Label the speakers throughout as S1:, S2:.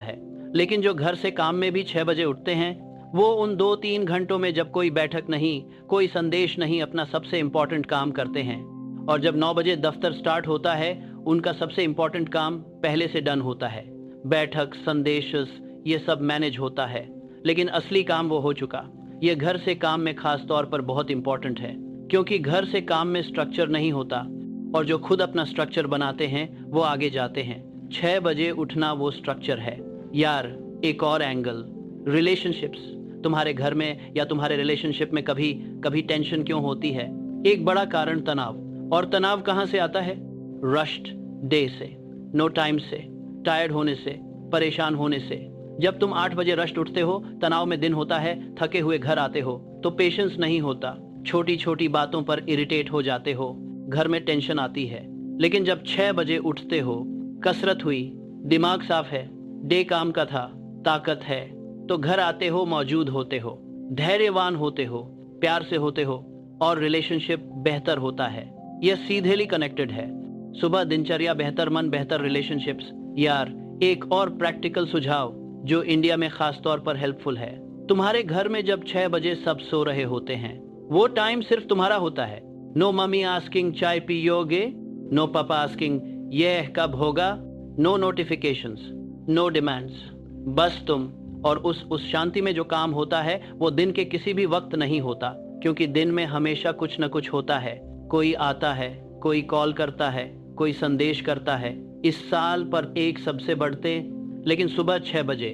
S1: है। लेकिन जो घर से काम में भी 6 बजे उठते हैं, वो उन 2-3 घंटों में जब कोई बैठक नहीं, कोई संदेश नहीं, अपना सबसे इम्पोर्टेंट काम करते हैं। और जब 9 बजे दफ्तर स्टार्ट होता है, उनका सबसे इम्पोर्टेंट काम पहले से डन होता है। बैठक, संदेश, ये सब मैनेज होता है। लेकिन असली काम वो हो चुका। ये घर से काम में खास तौर पर बहुत इम्पोर्टेंट है, क्योंकि घर से काम में स्ट्रक्चर नहीं होता, और जो खुद अपना स्ट्रक्चर बनाते हैं वो आगे जाते हैं। 6 बजे उठना वो स्ट्रक्चर है। यार, एक और एंगल, रिलेशनशिप्स। तुम्हारे घर में या तुम्हारे रिलेशनशिप में कभी कभी टेंशन क्यों होती है? एक बड़ा कारण तनाव। और तनाव कहाँ से आता है? रश्ड डे से, नो टाइम से, टायर्ड होने से, परेशान होने से। जब तुम 8 बजे रश्ड उठते हो, तनाव में दिन होता है, थके हुए घर आते हो, तो पेशेंस नहीं होता, छोटी छोटी बातों पर इरिटेट हो जाते हो, घर में टेंशन आती है। लेकिन जब 6 बजे उठते हो, कसरत हुई, दिमाग साफ है, डे काम का था, ताकत है, तो घर आते हो, मौजूद होते हो, धैर्यवान होते हो, प्यार से होते हो, और रिलेशनशिप बेहतर होता है। यह सीधेली कनेक्टेड है। सुबह दिनचर्या, बेहतर मन, बेहतर रिलेशनशिप्स। यार, एक और प्रैक्टिकल सुझाव जो इंडिया में खास तौर पर हेल्पफुल है। तुम्हारे घर में जब 6 बजे सब सो रहे होते हैं, वो टाइम सिर्फ तुम्हारा होता है। नो मम्मी आस्किंग चाय पियोगे, नो पापा आस्किंग यह कब होगा, नो नोटिफिकेशंस, नो डिमांड्स, बस तुम। और उस शांति में जो काम होता है वो दिन के किसी भी वक्त नहीं होता, क्योंकि दिन में हमेशा कुछ न कुछ होता है। कोई आता है, कोई कॉल करता है, कोई संदेश करता है। इस साल पर एक सबसे बढ़ते, लेकिन सुबह 6 बजे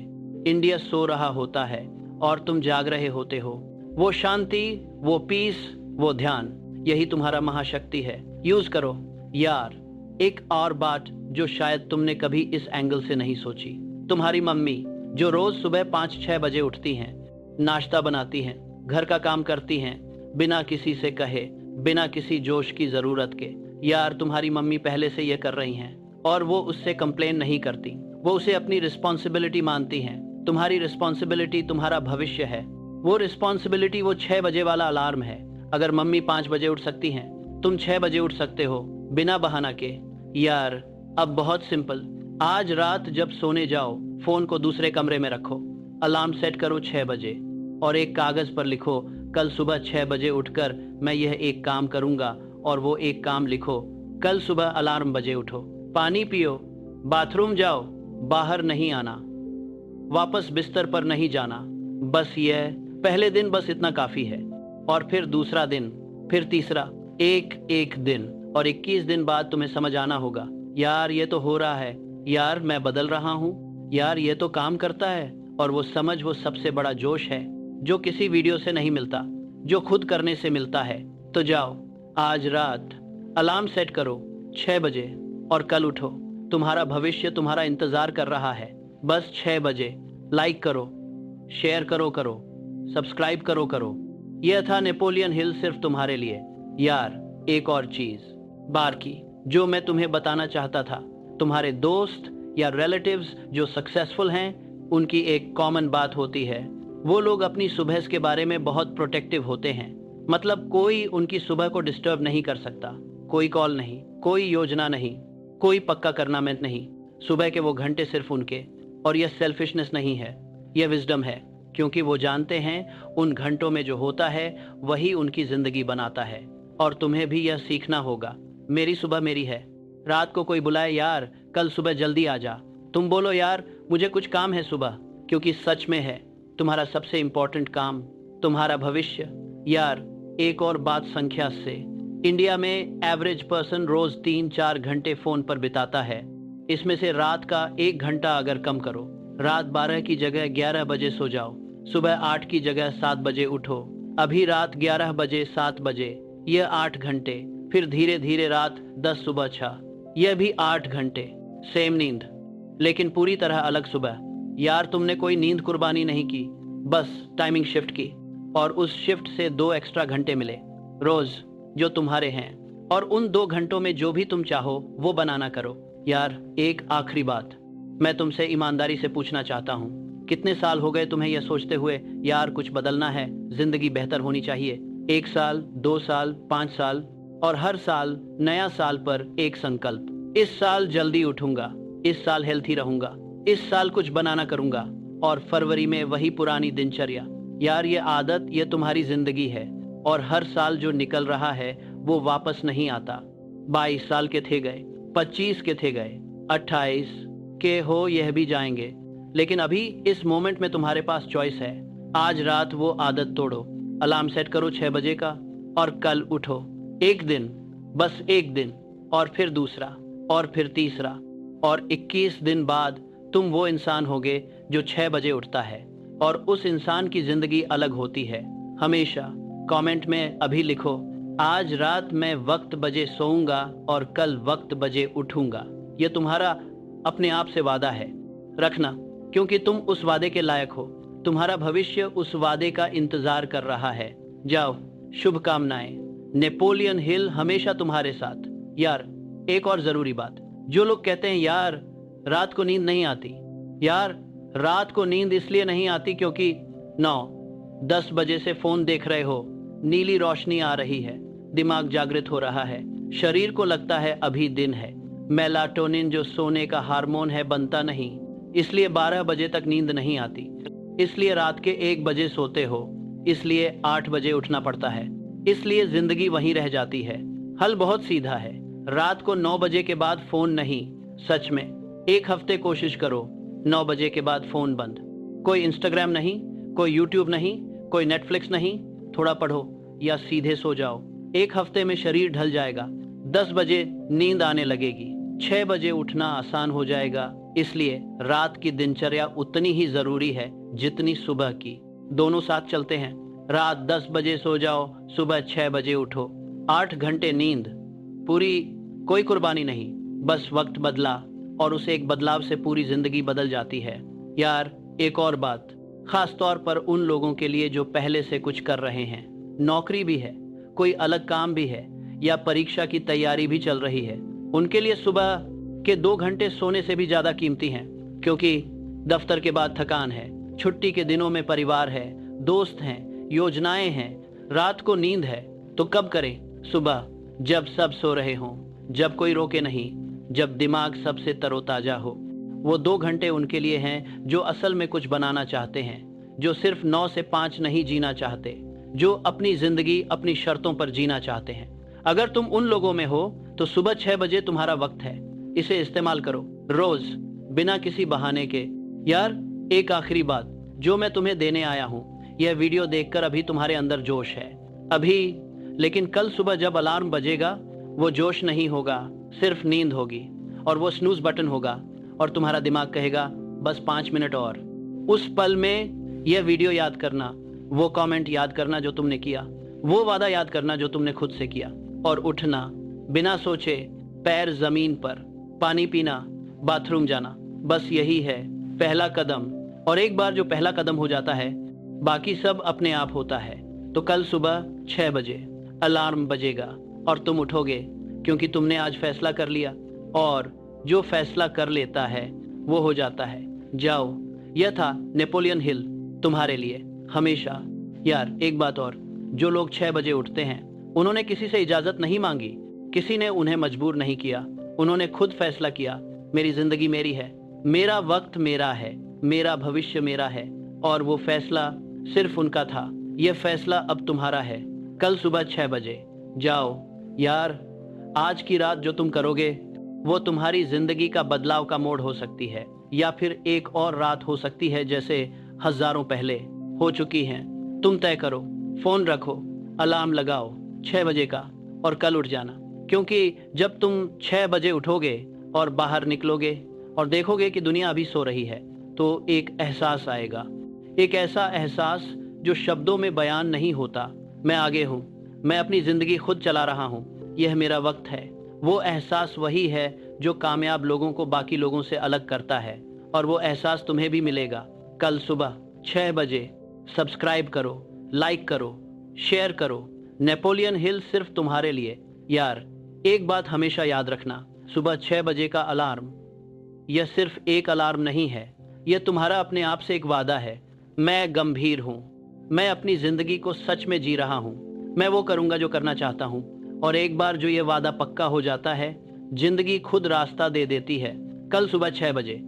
S1: इंडिया सो रहा होता है और तुम जाग रहे होते हो। वो शांति, वो पीस, वो ध्यान, यही तुम्हारा महाशक्ति है। यूज करो। यार, एक और बात जो शायद तुमने कभी इस एंगल से नहीं सोची, तुम्हारी मम्मी जो रोज सुबह 5-6 बजे उठती हैं, नाश्ता बनाती हैं, घर का काम करती हैं, बिना किसी से कहे, बिना किसी जोश की जरूरत के। यार, तुम्हारी मम्मी पहले से ये कर रही हैं और वो उससे कंप्लेन नहीं करती, वो उसे अपनी रिस्पॉन्सिबिलिटी मानती हैं। तुम्हारी रिस्पॉन्सिबिलिटी तुम्हारा भविष्य है। वो रिस्पॉन्सिबिलिटी वो 6 बजे वाला अलार्म है। अगर मम्मी 5 बजे उठ सकती हैं, तुम 6 बजे उठ सकते हो, बिना बहाना के। यार, अब बहुत सिंपल, आज रात जब सोने जाओ, फोन को दूसरे कमरे में रखो, अलार्म सेट करो 6 बजे, और एक कागज पर लिखो, कल सुबह 6 बजे उठकर मैं यह एक काम करूंगा, और वो एक काम लिखो। कल सुबह अलार्म बजे उठो, पानी पियो, बाथरूम जाओ, बाहर नहीं आना, वापस बिस्तर पर नहीं जाना। बस यह पहले दिन बस इतना काफी है। और फिर दूसरा दिन, फिर तीसरा, एक एक दिन, और 21 दिन बाद तुम्हें समझ आना होगा, यार ये तो हो रहा है, यार मैं बदल रहा हूँ, यार ये तो काम करता है। और वो समझ, वो सबसे बड़ा जोश है जो किसी वीडियो से नहीं मिलता, जो खुद करने से मिलता है। तो जाओ, आज रात अलार्म सेट करो 6 बजे, और कल उठो। तुम्हारा भविष्य तुम्हारा इंतजार कर रहा है। बस 6 बजे। लाइक करो, शेयर करो, सब्सक्राइब करो। यह था नेपोलियन हिल सिर्फ तुम्हारे लिए। यार, एक और चीज बार की जो मैं तुम्हें बताना चाहता था, तुम्हारे दोस्त या रिलेटिव्स जो सक्सेसफुल हैं, उनकी एक कॉमन बात होती है, वो लोग अपनी सुबह के बारे में बहुत प्रोटेक्टिव होते हैं। मतलब कोई उनकी सुबह को डिस्टर्ब नहीं कर सकता, कोई कॉल नहीं, कोई योजना नहीं, कोई पक्का करना में नहीं। सुबह के वो घंटे सिर्फ उनके। और यह सेल्फिशनेस नहीं है, यह विजडम है, क्योंकि वो जानते हैं उन घंटों में जो होता है वही उनकी जिंदगी बनाता है। और तुम्हें भी यह सीखना होगा। मेरी सुबह मेरी है। रात को कोई बुलाए, यार कल सुबह जल्दी आ जा, तुम बोलो, यार मुझे कुछ काम है सुबह, क्योंकि सच में है तुम्हारा सबसे इंपॉर्टेंट काम तुम्हारा भविष्य। यार, एक और बात, संख्या से इंडिया में एवरेज पर्सन रोज 3-4 घंटे फोन पर बिताता है। इसमें से रात का 1 घंटा अगर कम करो, रात 12 की जगह 11 बजे सो जाओ, सुबह 8 की जगह 7 बजे उठो। अभी रात 11 बजे 7 बजे, यह 8 घंटे। फिर धीरे धीरे रात 10 सुबह 6, यह भी 8 घंटे। सेम नींद, लेकिन पूरी तरह अलग सुबह। यार, तुमने कोई नींद कुर्बानी नहीं की, बस टाइमिंग शिफ्ट की, और उस शिफ्ट से 2 एक्स्ट्रा घंटे मिले रोज, जो तुम्हारे हैं। और उन 2 घंटों में जो भी तुम चाहो वो बनाना करो। यार, एक आखिरी बात मैं तुमसे ईमानदारी से पूछना चाहता हूँ, कितने साल हो गए तुम्हें यह सोचते हुए, यार कुछ बदलना है, जिंदगी बेहतर होनी चाहिए? 1 साल, 2 साल, 5 साल, और हर साल नया साल पर एक संकल्प, इस साल जल्दी उठूंगा, इस साल हेल्थी रहूंगा, इस साल कुछ बनाना करूंगा, और फरवरी में वही पुरानी दिनचर्या। यार ये आदत, ये तुम्हारी जिंदगी है, और हर साल जो निकल रहा है वो वापस नहीं आता। 22 साल के थे गए, 25 के थे गए, 28 के हो यह भी जाएंगे, लेकिन अभी इस मोमेंट में तुम्हारे पास चॉइस है। आज रात वो आदत तोड़ो, अलार्म सेट करो 6 बजे का, और कल उठो। एक दिन, बस एक दिन, और फिर दूसरा, और फिर तीसरा, और 21 दिन बाद तुम वो इंसान होगे जो 6 बजे उठता है। और उस इंसान की जिंदगी अलग होती है हमेशा। कमेंट में अभी लिखो, आज रात मैं वक्त बजे सोऊंगा और कल वक्त बजे उठूंगा। ये तुम्हारा अपने आप से वादा है, रखना, क्योंकि तुम उस वादे के लायक हो। तुम्हारा भविष्य उस वादे का इंतजार कर रहा है। जाओ, शुभकामनाएं। नेपोलियन हिल हमेशा तुम्हारे साथ। यार एक और जरूरी बात, जो लोग कहते हैं यार रात को नींद नहीं आती, यार रात को नींद इसलिए नहीं आती क्योंकि 9-10 बजे से फोन देख रहे हो, नीली रोशनी आ रही है, दिमाग जागृत हो रहा है, शरीर को लगता है अभी दिन है। मेलाटोनिन जो सोने का हार्मोन है बनता नहीं, इसलिए 12 बजे तक नींद नहीं आती। इसलिए रात के 1 बजे सोते हो, इसलिए 8 बजे उठना पड़ता है। इसलिए जिंदगी वहीं रह जाती है। हल बहुत सीधा है, रात को 9 बजे के बाद फोन नहीं। सच में 1 हफ्ते कोशिश करो, 9 बजे के बाद फोन बंद। कोई इंस्टाग्राम नहीं, कोई यूट्यूब नहीं, कोई नेटफ्लिक्स नहीं। थोड़ा पढ़ो या सीधे सो जाओ। 1 हफ्ते में शरीर ढल जाएगा, 10 बजे नींद आने लगेगी, 6 बजे उठना आसान हो जाएगा। इसलिए रात की दिनचर्या उतनी ही जरूरी है जितनी सुबह की। दोनों साथ चलते हैं। रात 10 बजे सो जाओ, सुबह 6 बजे उठो। 8 घंटे नींद पूरी, कोई कुर्बानी नहीं, बस वक्त बदला, और उस एक बदलाव से पूरी जिंदगी बदल जाती है। यार एक और बात, खास तौर पर उन लोगों के लिए जो पहले से कुछ कर रहे हैं, नौकरी भी है, कोई अलग काम भी है, या परीक्षा की तैयारी भी चल रही है, उनके लिए सुबह के 2 घंटे सोने से भी ज्यादा कीमती हैं। क्योंकि दफ्तर के बाद थकान है, छुट्टी के दिनों में परिवार है, दोस्त हैं, योजनाएं हैं, रात को नींद है। तो कब करें? सुबह, जब सब सो रहे हों, जब कोई रोके नहीं, जब दिमाग सबसे तरोताजा हो। वो 2 घंटे उनके लिए हैं जो असल में कुछ बनाना चाहते हैं, जो सिर्फ 9 से 5 नहीं जीना चाहते, जो अपनी जिंदगी अपनी शर्तों पर जीना चाहते हैं। अगर तुम उन लोगों में हो तो सुबह 6 बजे तुम्हारा वक्त है। इसे इस्तेमाल करो रोज, बिना किसी बहाने के। यार एक आखिरी बात जो मैं तुम्हें देने आया हूँ, यह वीडियो देखकर अभी तुम्हारे अंदर जोश है अभी, लेकिन कल सुबह जब अलार्म बजेगा वो जोश नहीं होगा, सिर्फ नींद होगी, और वो स्नूज बटन होगा, और तुम्हारा दिमाग कहेगा बस 5 मिनट और। उस पल में यह वीडियो याद करना, वो कमेंट याद करना जो तुमने किया, वो वादा याद करना जो तुमने खुद से किया, और उठना बिना सोचे, पैर जमीन पर, पानी पीना, बाथरूम जाना। बस यही है पहला कदम, और एक बार जो पहला कदम हो जाता है बाकी सब अपने आप होता है। तो कल सुबह 6 बजे अलार्म बजेगा और तुम उठोगे, क्योंकि तुमने आज फैसला कर लिया, और जो फैसला कर लेता है वो हो जाता है। जाओ, यह था नेपोलियन हिल तुम्हारे लिए हमेशा। यार एक बात और, जो लोग 6 बजे उठते हैं उन्होंने किसी से इजाजत नहीं मांगी, किसी ने उन्हें मजबूर नहीं किया, उन्होंने खुद फैसला किया, मेरी जिंदगी मेरी है, मेरा वक्त मेरा है, मेरा भविष्य मेरा है, और वो फैसला सिर्फ उनका था। यह फैसला अब तुम्हारा है। कल सुबह 6 बजे जाओ। यार आज की रात जो तुम करोगे वो तुम्हारी जिंदगी का बदलाव का मोड़ हो सकती है, या फिर एक और रात हो सकती है जैसे हजारों पहले हो चुकी हैं। तुम तय करो, फोन रखो, अलार्म लगाओ 6 बजे का, और कल उठ जाना। क्योंकि जब तुम 6 बजे उठोगे और बाहर निकलोगे और देखोगे कि दुनिया अभी सो रही है, तो एक एहसास आएगा, एक ऐसा एहसास जो शब्दों में बयान नहीं होता। मैं आगे हूँ, मैं अपनी जिंदगी खुद चला रहा हूँ, यह मेरा वक्त है। वो एहसास वही है जो कामयाब लोगों को बाकी लोगों से अलग करता है, और वो एहसास तुम्हें भी मिलेगा। कल सुबह 6 बजे सब्सक्राइब करो, लाइक करो, शेयर करो। नेपोलियन हिल सिर्फ तुम्हारे लिए। यार एक बात हमेशा याद रखना, सुबह 6 बजे का अलार्म यह सिर्फ एक अलार्म नहीं है, यह तुम्हारा अपने आप से एक वादा है। मैं गंभीर हूँ, मैं अपनी जिंदगी को सच में जी रहा हूँ, मैं वो करूँगा जो करना चाहता हूँ, और एक बार जो ये वादा पक्का हो जाता है, जिंदगी खुद रास्ता दे देती है। कल सुबह 6 बजे।